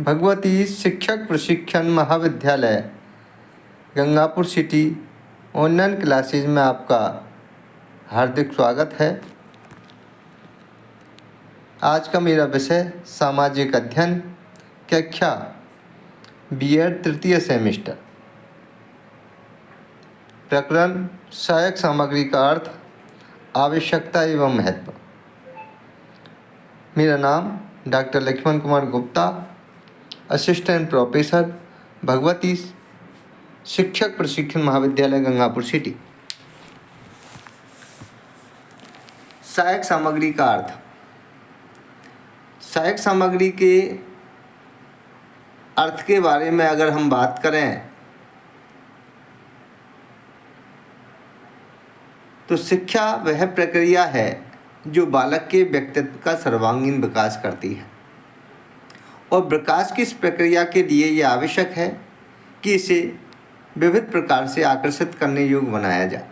भगवती शिक्षक प्रशिक्षण महाविद्यालय गंगापुर सिटी ऑनलाइन क्लासेज में आपका हार्दिक स्वागत है। आज का मेरा विषय सामाजिक अध्ययन कक्षा बीएड तृतीय सेमेस्टर, प्रकरण सहायक सामग्री का अर्थ, आवश्यकता एवं महत्व। मेरा नाम doctor Lakshman Kumar Gupta, assistant professor, Bhagwati शिक्षक प्रशिक्षण महाविद्यालय गंगापुर सिटी। सहायक सामग्री का अर्थ। सहायक सामग्री के अर्थ के बारे में अगर हम बात करें तो शिक्षा वह प्रक्रिया है जो बालक के व्यक्तित्व का सर्वांगीण विकास करती है और विकास की इस प्रक्रिया के लिए यह आवश्यक है कि इसे विविध प्रकार से आकर्षित करने योग्य बनाया जाए,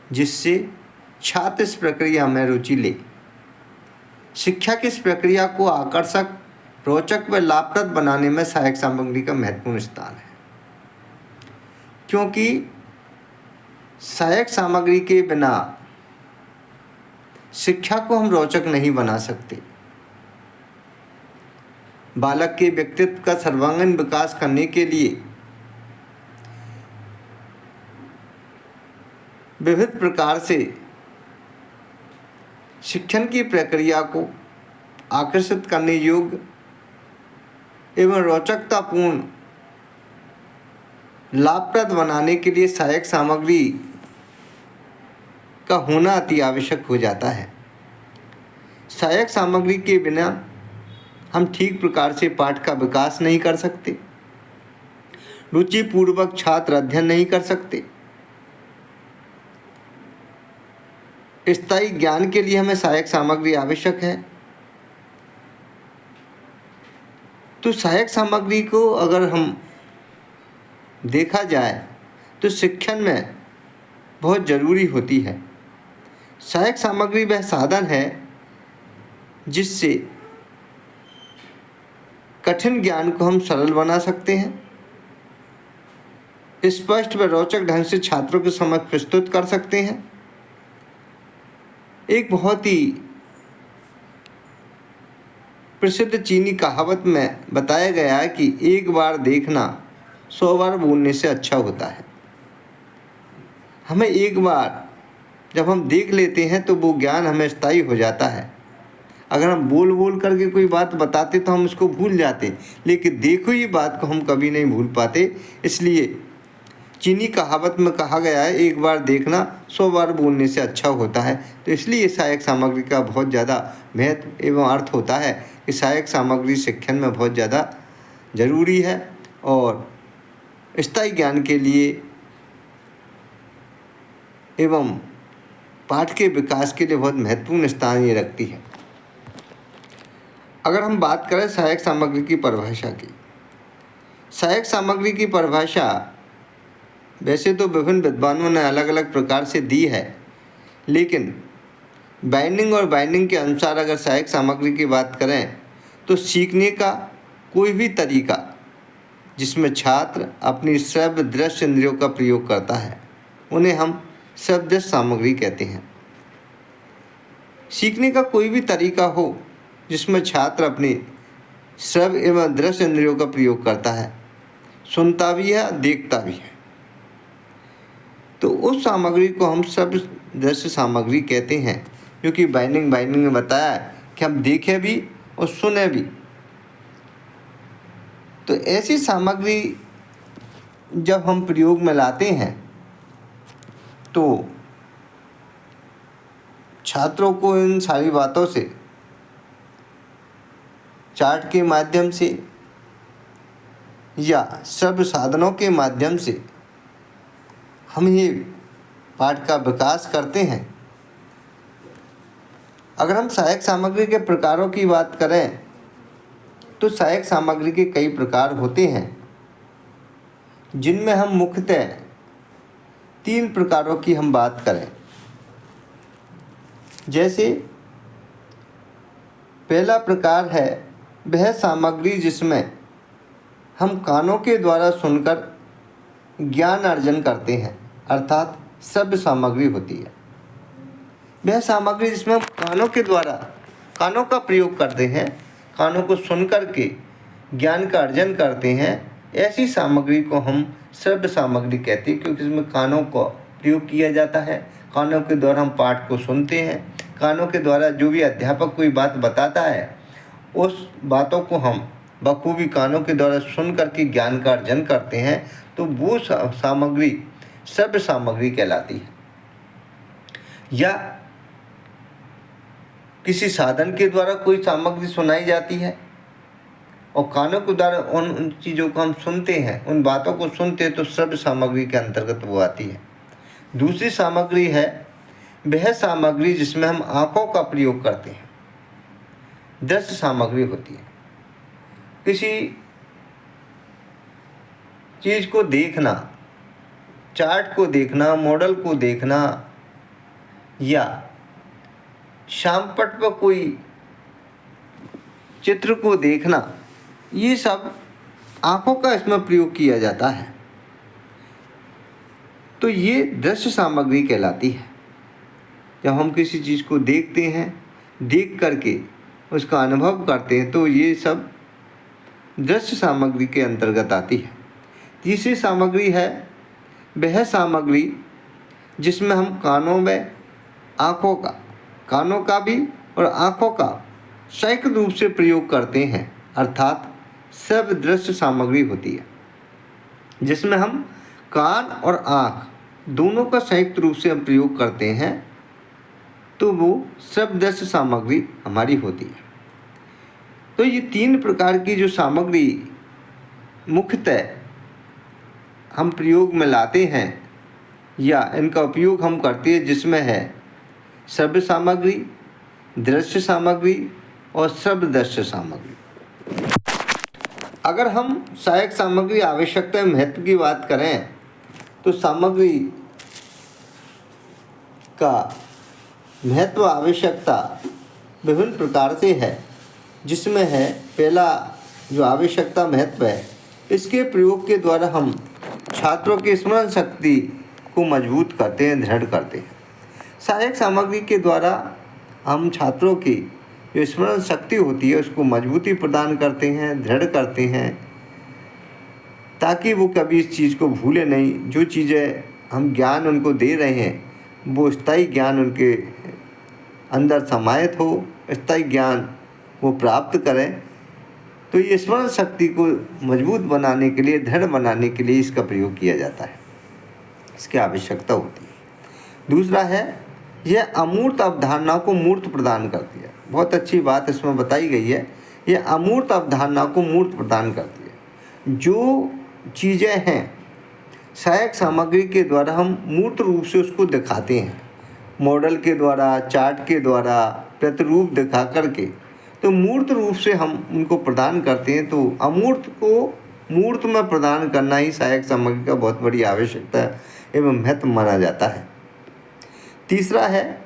जिससे छात्र इस प्रक्रिया में रुचि ले। शिक्षा की इस प्रक्रिया को आकर्षक, रोचक व लाभप्रद बनाने में सहायक सामग्री का महत्वपूर्ण स्थान है, क्योंकि सहायक सामग्री के बिना शिक्षा को हम रोचक नहीं बना सकते। बालक के व्यक्तित्व का सर्वांगीण विकास करने के लिए विविध प्रकार से शिक्षण की प्रक्रिया को आकर्षित करने योग्य एवं रोचकतापूर्ण, लाभप्रद बनाने के लिए सहायक सामग्री का होना अति आवश्यक हो जाता है। सहायक सामग्री के बिना हम ठीक प्रकार से पाठ का विकास नहीं कर सकते, रुचिपूर्वक छात्र अध्ययन नहीं कर सकते। स्थायी ज्ञान के लिए हमें सहायक सामग्री आवश्यक है। तो सहायक सामग्री को अगर हम देखा जाए तो शिक्षण में बहुत ज़रूरी होती है। सहायक सामग्री वह साधन है जिससे कठिन ज्ञान को हम सरल बना सकते हैं, स्पष्ट व रोचक ढंग से छात्रों के समक्ष प्रस्तुत कर सकते हैं। एक बहुत ही प्रसिद्ध चीनी कहावत में बताया गया है कि एक बार देखना 100 बार बोलने से अच्छा होता है। हमें एक बार जब हम देख लेते हैं तो वो ज्ञान हमें स्थायी हो जाता है। अगर हम बोल बोल करके कोई बात बताते तो हम उसको भूल जाते, लेकिन देखो ये बात को हम कभी नहीं भूल पाते। इसलिए चीनी कहावत में कहा गया है, एक बार देखना 100 बार बोलने से अच्छा होता है। तो इसलिए सहायक सामग्री का बहुत ज़्यादा महत्व एवं अर्थ होता है कि सहायक सामग्री शिक्षण में बहुत ज़्यादा ज़रूरी है और स्थायी ज्ञान के लिए एवं पाठ के विकास के लिए बहुत महत्वपूर्ण स्थान ये रखती है। अगर हम बात करें सहायक सामग्री की परिभाषा की, सहायक सामग्री की परिभाषा वैसे तो विभिन्न विद्वानों ने अलग अलग प्रकार से दी है, लेकिन बाइंडिंग के अनुसार अगर सहायक सामग्री की बात करें तो सीखने का कोई भी तरीका जिसमें छात्र अपनी श्रव्य दृश्य इंद्रियों का प्रयोग करता है, उन्हें हम श्रव्य सामग्री कहते हैं। सीखने का कोई भी तरीका हो जिसमें छात्र अपनी श्रव्य एवं दृश्य इंद्रियों का प्रयोग करता है, सुनता भी है, देखता भी है, तो उस सामग्री को हम श्रव्य दृश्य सामग्री कहते हैं। क्योंकि बाइंडिंग में बताया कि हम देखें भी और सुने भी। तो ऐसी सामग्री जब हम प्रयोग में लाते हैं तो छात्रों को इन सारी बातों से, चार्ट के माध्यम से या श्रव्य साधनों के माध्यम से हम ये पाठ का विकास करते हैं। अगर हम सहायक सामग्री के प्रकारों की बात करें तो सहायक सामग्री के कई प्रकार होते हैं, जिनमें हम मुख्यतः 3 प्रकारों की हम बात करें। जैसे पहला प्रकार है वह सामग्री जिसमें हम कानों के द्वारा सुनकर ज्ञान अर्जन करते हैं अर्थात श्रव्य सामग्री होती है। वह सामग्री जिसमें हम कानों के द्वारा कानों का प्रयोग करते हैं, कानों को सुन कर के ज्ञान का अर्जन करते हैं, ऐसी सामग्री को हम श्रव्य सामग्री कहते हैं, क्योंकि इसमें कानों का प्रयोग किया जाता है। कानों के द्वारा हम पाठ को सुनते हैं, कानों के द्वारा जो भी अध्यापक कोई बात बताता है उस बातों को हम बखूबी कानों के द्वारा सुन करके ज्ञान का अर्जन करते हैं, तो वो सामग्री श्रव्य सामग्री कहलाती है। या किसी साधन के द्वारा कोई सामग्री सुनाई जाती है और कानों के द्वारा उन चीज़ों को हम सुनते हैं, उन बातों को सुनते हैं, तो श्रव्य सामग्री के अंतर्गत वो आती है। दूसरी सामग्री है वह सामग्री जिसमें हम आँखों का प्रयोग करते हैं, दृश्य सामग्री होती है। किसी चीज़ को देखना, चार्ट को देखना, मॉडल को देखना या श्यामपट्ट पर कोई चित्र को देखना, ये सब आँखों का इसमें प्रयोग किया जाता है, तो ये दृश्य सामग्री कहलाती है। जब हम किसी चीज़ को देखते हैं, देख करके उसका अनुभव करते हैं, तो ये सब दृश्य सामग्री के अंतर्गत आती है। तीसरी सामग्री है वह सामग्री जिसमें हम कानों में आँखों का, कानों का भी और आँखों का संयुक्त रूप से प्रयोग करते हैं अर्थात श्रव्य दृश्य सामग्री होती है, जिसमें हम कान और आँख दोनों का संयुक्त रूप से हम प्रयोग करते हैं, तो वो श्रव्य दृश्य सामग्री हमारी होती है। तो ये तीन प्रकार की जो सामग्री मुख्यतः हम प्रयोग में लाते हैं या इनका उपयोग हम करते हैं, जिसमें है श्रव्य सामग्री, दृश्य सामग्री और श्रव्य दृश्य सामग्री। अगर हम सहायक सामग्री आवश्यकता एवं महत्व की बात करें, तो सामग्री का महत्व आवश्यकता विभिन्न प्रकार से है, जिसमें है पहला जो आवश्यकता महत्व है, इसके प्रयोग के द्वारा हम छात्रों की स्मरण शक्ति को मजबूत करते हैं, दृढ़ करते हैं। सहायक सामग्री के द्वारा हम छात्रों की जो स्मरण शक्ति होती है उसको मजबूती प्रदान करते हैं, दृढ़ करते हैं, ताकि वो कभी इस चीज़ को भूले नहीं। जो चीज़ें हम ज्ञान उनको दे रहे हैं वो स्थायी ज्ञान उनके अंदर समाहित हो, स्थायी ज्ञान वो प्राप्त करें। तो ये स्मरण शक्ति को मजबूत बनाने के लिए, दृढ़ बनाने के लिए इसका प्रयोग किया जाता है, इसकी आवश्यकता होती है। दूसरा है यह अमूर्त अवधारणा को मूर्त प्रदान करती है। बहुत अच्छी बात इसमें बताई गई है, यह अमूर्त अवधारणा को मूर्त प्रदान करती है। जो चीज़ें हैं सहायक सामग्री के द्वारा हम मूर्त रूप से उसको दिखाते हैं, मॉडल के द्वारा, चार्ट के द्वारा, प्रतिरूप दिखा करके, तो मूर्त रूप से हम उनको प्रदान करते हैं। तो अमूर्त को मूर्त में प्रदान करना ही सहायक सामग्री का बहुत बड़ी आवश्यकता एवं महत्व माना जाता है। तीसरा है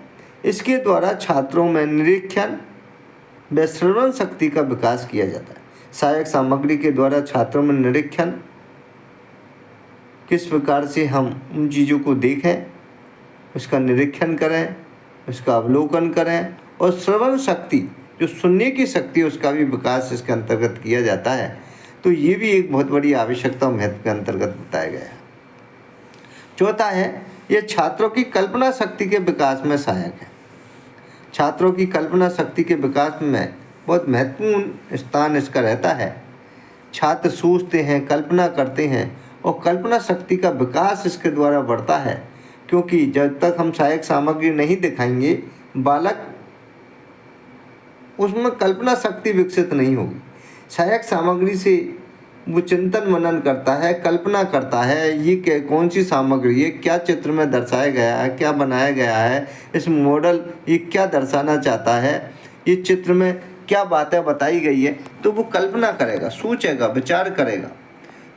इसके द्वारा छात्रों में निरीक्षण व श्रवण शक्ति का विकास किया जाता है। सहायक सामग्री के द्वारा छात्रों में निरीक्षण, किस प्रकार से हम उन चीज़ों को देखें, उसका निरीक्षण करें, उसका अवलोकन करें, और श्रवण शक्ति जो सुनने की शक्ति है उसका भी विकास इसके अंतर्गत किया जाता है। तो ये भी एक बहुत बड़ी आवश्यकता महत्व के अंतर्गत बताया गया है। चौथा है यह छात्रों की कल्पना शक्ति के विकास में सहायक है। छात्रों की कल्पना शक्ति के विकास में बहुत महत्वपूर्ण स्थान इसका रहता है। छात्र सोचते हैं, कल्पना करते हैं और कल्पना शक्ति का विकास इसके द्वारा बढ़ता है, क्योंकि जब तक हम सहायक सामग्री नहीं दिखाएंगे बालक उसमें कल्पना शक्ति विकसित नहीं होगी। सहायक सामग्री से वो चिंतन मनन करता है, कल्पना करता है, ये कौन सी सामग्री है, क्या चित्र में दर्शाया गया है, क्या बनाया गया है, इस मॉडल ये क्या दर्शाना चाहता है, ये चित्र में क्या बातें बताई गई है, तो वो कल्पना करेगा, सोचेगा, विचार करेगा।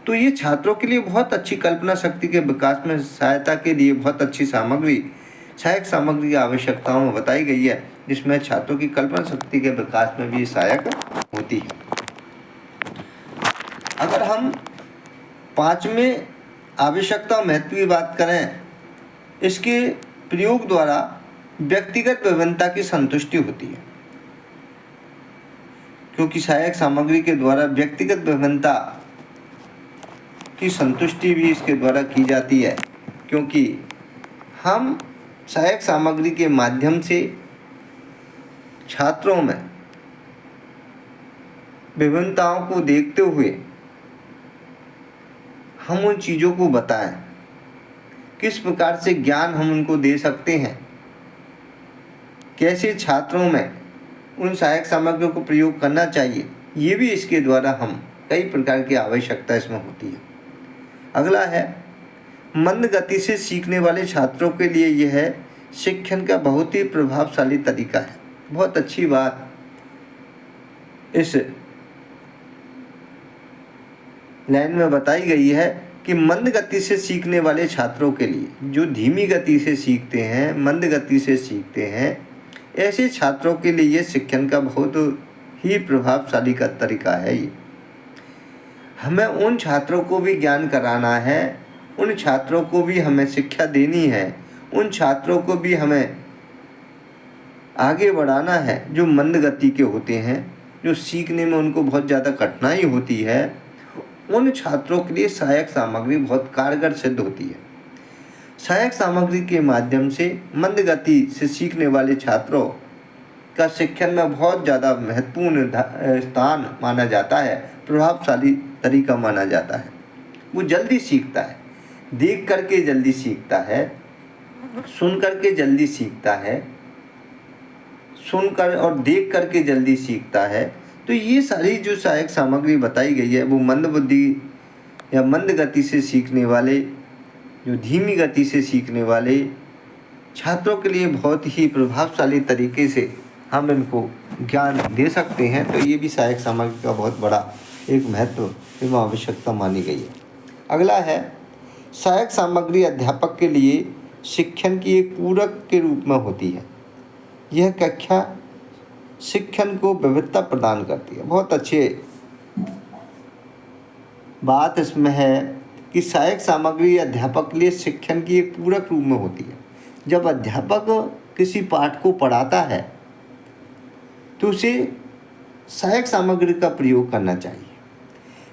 तो ये छात्रों के लिए बहुत अच्छी कल्पना शक्ति के विकास में सहायता के लिए बहुत अच्छी सामग्री सहायक सामग्री की आवश्यकताओं में बताई गई है, जिसमें छात्रों की कल्पना शक्ति के विकास में भी सहायक होती है। अगर हम पांचवें आवश्यकता और महत्व की बात करें, इसके प्रयोग द्वारा व्यक्तिगत विभिन्नता की संतुष्टि होती है, क्योंकि सहायक सामग्री के द्वारा व्यक्तिगत विभिन्नता की संतुष्टि भी इसके द्वारा की जाती है, क्योंकि हम सहायक सामग्री के माध्यम से छात्रों में विभिन्नताओं को देखते हुए हम उन चीज़ों को बताएं, किस प्रकार से ज्ञान हम उनको दे सकते हैं, कैसे छात्रों में उन सहायक सामग्रियों को प्रयोग करना चाहिए, ये भी इसके द्वारा हम कई प्रकार की आवश्यकता इसमें होती है। अगला है, मंद गति से सीखने वाले छात्रों के लिए यह शिक्षण का बहुत ही प्रभावशाली तरीका है। बहुत अच्छी बात इस लाइन में बताई गई है कि मंद गति से सीखने वाले छात्रों के लिए, जो धीमी गति से सीखते हैं, मंद गति से सीखते हैं, ऐसे छात्रों के लिए ये शिक्षण का बहुत ही प्रभावशाली का तरीका है। ये हमें उन छात्रों को भी ज्ञान कराना है, उन छात्रों को भी हमें शिक्षा देनी है, उन छात्रों को भी हमें आगे बढ़ाना है जो मंद गति के होते हैं, जो सीखने में उनको बहुत ज़्यादा कठिनाई होती है। उन छात्रों के लिए सहायक सामग्री बहुत कारगर सिद्ध होती है। सहायक सामग्री के माध्यम से मंद गति से सीखने वाले छात्रों का शिक्षण में बहुत ज़्यादा महत्वपूर्ण स्थान माना जाता है, प्रभावशाली तरीका माना जाता है। वो जल्दी सीखता है, देख करके जल्दी सीखता है, सुन करके जल्दी सीखता है, सुनकर और देख करके जल्दी सीखता है। तो ये सारी जो सहायक सामग्री बताई गई है वो मंद बुद्धि या मंद गति से सीखने वाले, जो धीमी गति से सीखने वाले छात्रों के लिए बहुत ही प्रभावशाली तरीके से हम इनको ज्ञान दे सकते हैं। तो ये भी सहायक सामग्री का बहुत बड़ा एक महत्व एवं आवश्यकता मानी गई है। अगला है, सहायक सामग्री अध्यापक के लिए शिक्षण की एक पूरक के रूप में होती है। यह कक्षा शिक्षण को विविधता प्रदान करती है। बहुत अच्छी बात इसमें है कि सहायक सामग्री अध्यापक के लिए शिक्षण की एक पूरक रूप में होती है। जब अध्यापक किसी पाठ को पढ़ाता है तो उसे सहायक सामग्री का प्रयोग करना चाहिए।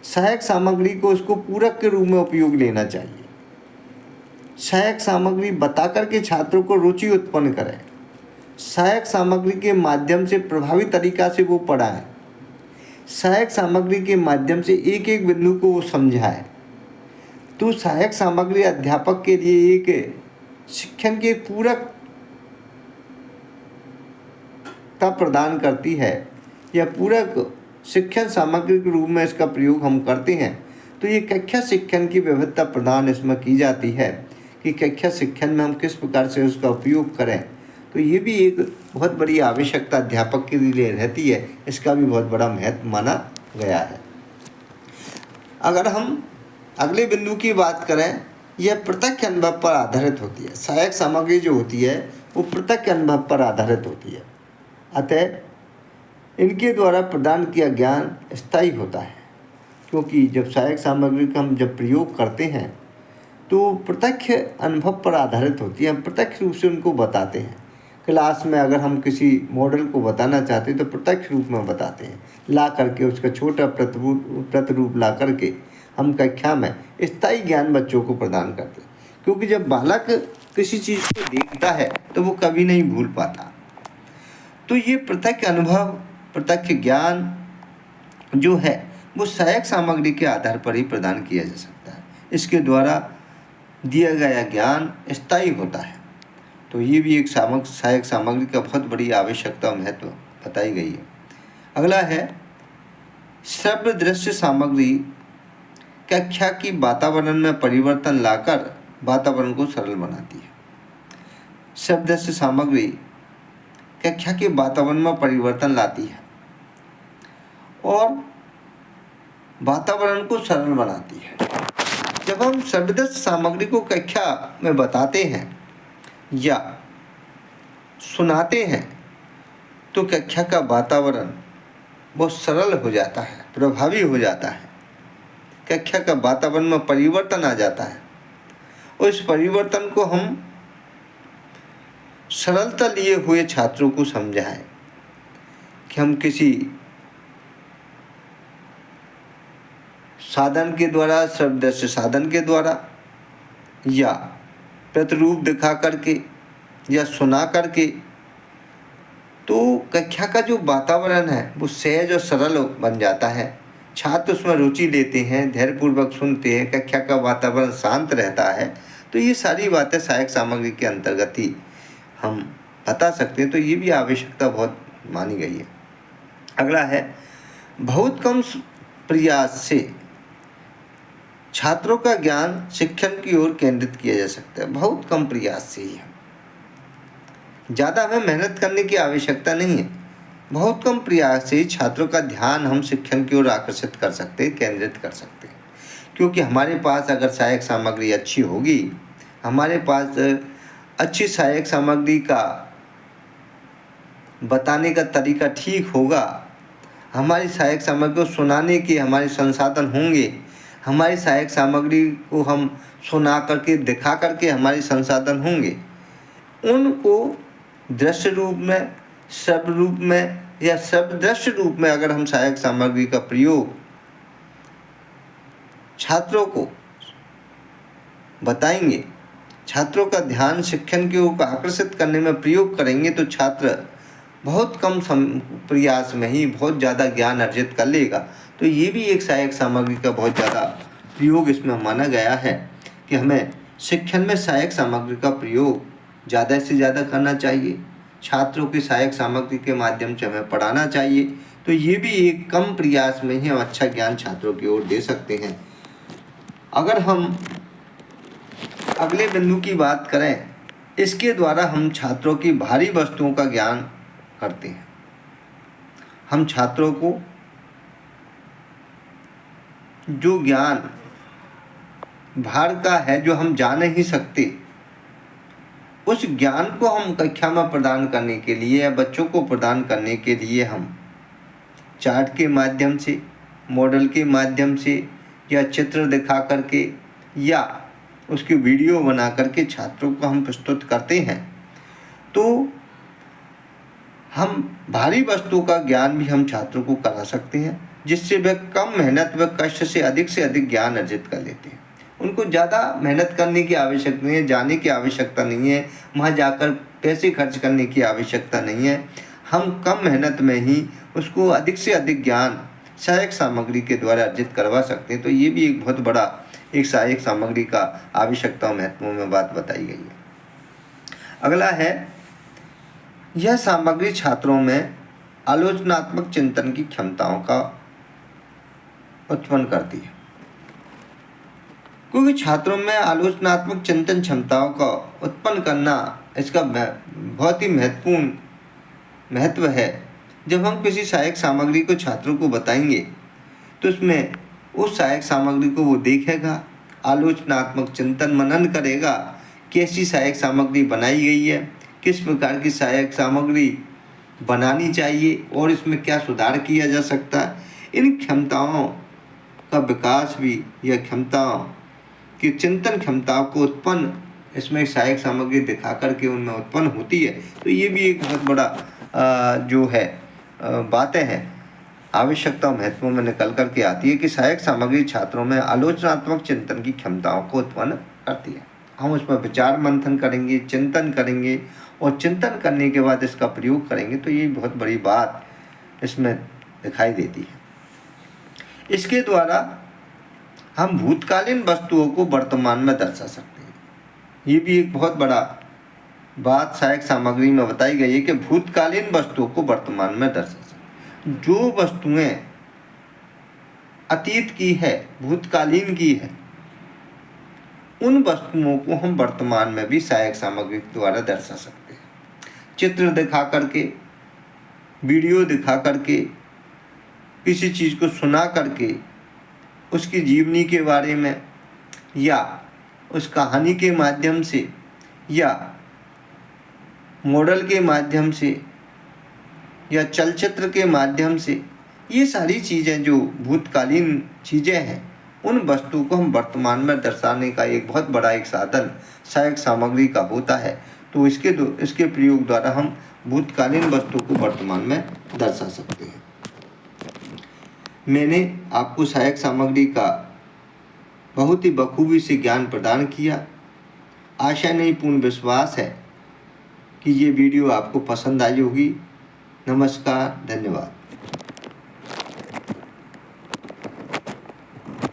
सहायक सामग्री को उसको पूरक के रूप में उपयोग लेना चाहिए। सहायक सामग्री बता करके छात्रों को रुचि उत्पन्न करें। सहायक सामग्री के माध्यम से प्रभावी तरीका से वो पढ़ाएं। सहायक सामग्री के माध्यम से एक एक बिंदु को वो समझाए। तो सहायक सामग्री अध्यापक के लिए एक शिक्षण के पूरक ता प्रदान करती है, या पूरक शिक्षण सामग्री के रूप में इसका प्रयोग हम करते हैं। तो ये कक्षा शिक्षण की विविधता प्रदान इसमें की जाती है कि कक्षा शिक्षण में हम किस प्रकार से उसका उपयोग करें। तो ये भी एक बहुत बड़ी आवश्यकता अध्यापक के लिए रहती है, इसका भी बहुत बड़ा महत्व माना गया है। अगर हम अगले बिंदु की बात करें, यह प्रत्यक्ष अनुभव पर आधारित होती है। सहायक सामग्री जो होती है वो प्रत्यक्ष अनुभव पर आधारित होती है, अतः इनके द्वारा प्रदान किया ज्ञान स्थायी होता है। क्योंकि जब सहायक सामग्री का हम जब प्रयोग करते हैं तो प्रत्यक्ष अनुभव पर आधारित होती है। हम प्रत्यक्ष रूप से उनको बताते हैं। क्लास में अगर हम किसी मॉडल को बताना चाहते हैं तो प्रत्यक्ष रूप में बताते हैं, ला करके उसका छोटा प्रतिरूप ला करके हम कक्षा में स्थायी ज्ञान बच्चों को प्रदान करते हैं। क्योंकि जब बालक किसी चीज़ को देखता है तो वो कभी नहीं भूल पाता। तो ये प्रत्यक्ष अनुभव, प्रत्यक्ष ज्ञान जो है वो सहायक सामग्री के आधार पर ही प्रदान किया जा सकता है। इसके द्वारा दिया गया ज्ञान स्थायी होता है। तो ये भी एक सहायक सामग्री का बहुत बड़ी आवश्यकता और महत्व बताई गई है। अगला है, श्रव्य दृश्य सामग्री कक्षा की वातावरण में परिवर्तन लाकर वातावरण को सरल बनाती है। श्रव्य दृश्य सामग्री कक्षा के वातावरण में परिवर्तन लाती है और वातावरण को सरल बनाती है। जब हम श्रव्य दृश्य सामग्री को कक्षा में बताते हैं या सुनाते हैं तो कक्षा का वातावरण बहुत सरल हो जाता है, प्रभावी हो जाता है। कक्षा का वातावरण में परिवर्तन आ जाता है। और इस परिवर्तन को हम सरलता लिए हुए छात्रों को समझाएं कि हम किसी साधन के द्वारा, श्रवदृश्य साधन के द्वारा या प्रतिरूप दिखा करके या सुना करके, तो कक्षा का जो वातावरण है वो सहज और सरल बन जाता है। छात्र उसमें रुचि लेते हैं, धैर्यपूर्वक सुनते हैं, कक्षा का वातावरण शांत रहता है। तो ये सारी बातें सहायक सामग्री के अंतर्गत ही हम बता सकते हैं। तो ये भी आवश्यकता बहुत मानी गई है। अगला है, बहुत कम प्रयास से छात्रों का ज्ञान शिक्षण की ओर केंद्रित किया जा सकता है। बहुत कम प्रयास से ही, ज़्यादा हमें मेहनत करने की आवश्यकता नहीं है। बहुत कम प्रयास से ही छात्रों का ध्यान हम शिक्षण की ओर आकर्षित कर सकते हैं, केंद्रित कर सकते हैं। क्योंकि हमारे पास अगर सहायक सामग्री अच्छी होगी, हमारे पास अच्छी सहायक सामग्री का बताने का तरीका ठीक होगा, हमारी सहायक सामग्री को सुनाने के हमारे संसाधन होंगे, हमारी सहायक सामग्री को हम सुना करके, दिखा करके हमारे संसाधन होंगे, उनको दृश्य रूप में, शब्द रूप में या शब्द दृश्य रूप में अगर हम सहायक सामग्री का प्रयोग छात्रों को बताएंगे, छात्रों का ध्यान शिक्षण की ओर आकर्षित करने में प्रयोग करेंगे, तो छात्र बहुत कम प्रयास में ही बहुत ज़्यादा ज्ञान अर्जित कर लेगा। तो ये भी एक सहायक सामग्री का बहुत ज़्यादा प्रयोग इसमें माना गया है कि हमें शिक्षण में सहायक सामग्री का प्रयोग ज़्यादा से ज़्यादा करना चाहिए। छात्रों की सहायक सामग्री के माध्यम से हमें पढ़ाना चाहिए। तो ये भी एक कम प्रयास में ही हम अच्छा ज्ञान छात्रों की ओर दे सकते हैं। अगर हम अगले बिंदु की बात करें, इसके द्वारा हम छात्रों की भारी वस्तुओं का ज्ञान करते हैं। हम छात्रों को जो ज्ञान भार का है, जो हम जा नहीं सकते, उस ज्ञान को हम कक्षा में प्रदान करने के लिए या बच्चों को प्रदान करने के लिए हम चार्ट के माध्यम से, मॉडल के माध्यम से या चित्र दिखा करके या उसकी वीडियो बना करके छात्रों को हम प्रस्तुत करते हैं। तो हम भारी वस्तु का ज्ञान भी हम छात्रों को करा सकते हैं, जिससे वह कम मेहनत व कष्ट से अधिक ज्ञान अर्जित कर लेते हैं। उनको ज़्यादा मेहनत करने की आवश्यकता नहीं है, जाने की आवश्यकता नहीं है, वहाँ जाकर पैसे खर्च करने की आवश्यकता नहीं है। हम कम मेहनत में ही उसको अधिक से अधिक ज्ञान सहायक सामग्री के द्वारा अर्जित करवा सकते हैं। तो ये भी एक बहुत बड़ा एक सहायक सामग्री का आवश्यकता और महत्व में बात बताई गई है। अगला है, यह सामग्री छात्रों में आलोचनात्मक चिंतन की क्षमताओं का उत्पन्न करती है। क्योंकि छात्रों में आलोचनात्मक चिंतन क्षमताओं का उत्पन्न करना, इसका बहुत ही महत्वपूर्ण महत्व है। जब हम किसी सहायक सामग्री को छात्रों को बताएंगे, तो उसमें उस सहायक सामग्री को वो देखेगा, आलोचनात्मक चिंतन मनन करेगा, कैसी सहायक सामग्री बनाई गई है, किस प्रकार की सहायक सामग्री बनानी चाहिए और इसमें क्या सुधार किया जा सकता है। इन क्षमताओं का विकास भी, यह क्षमताओं की चिंतन क्षमताओं को उत्पन्न इसमें सहायक सामग्री दिखा करके उनमें उत्पन्न होती है। तो ये भी एक बहुत बड़ा जो है बातें हैं, आवश्यकता और महत्व में निकल करके आती है कि सहायक सामग्री छात्रों में आलोचनात्मक चिंतन की क्षमताओं को उत्पन्न करती है। हम उस पर विचार मंथन करेंगे, चिंतन करेंगे और चिंतन करने के बाद इसका प्रयोग करेंगे, तो ये बहुत बड़ी बात इसमें दिखाई देती है। इसके द्वारा हम भूतकालीन वस्तुओं को वर्तमान में दर्शा सकते हैं। ये भी एक बहुत बड़ा बात सहायक सामग्री में बताई गई है कि भूतकालीन वस्तुओं को वर्तमान में दर्शा सकते हैं। जो वस्तुएं अतीत की है, भूतकालीन की है, उन वस्तुओं को हम वर्तमान में भी सहायक सामग्री द्वारा दर्शा सकते हैं। चित्र दिखा करके, वीडियो दिखा करके, किसी चीज़ को सुना करके, उसकी जीवनी के बारे में या उस कहानी के माध्यम से या मॉडल के माध्यम से या चलचित्र के माध्यम से, ये सारी चीज़ें जो भूतकालीन चीज़ें हैं उन वस्तु को हम वर्तमान में दर्शाने का एक बहुत बड़ा एक साधन सहायक सामग्री का होता है। तो इसके प्रयोग द्वारा हम भूतकालीन वस्तु को वर्तमान में दर्शा सकते हैं। मैंने आपको सहायक सामग्री का बहुत ही बखूबी से ज्ञान प्रदान किया। आशा नहीं, पूर्ण विश्वास है कि ये वीडियो आपको पसंद आई होगी। नमस्कार, धन्यवाद।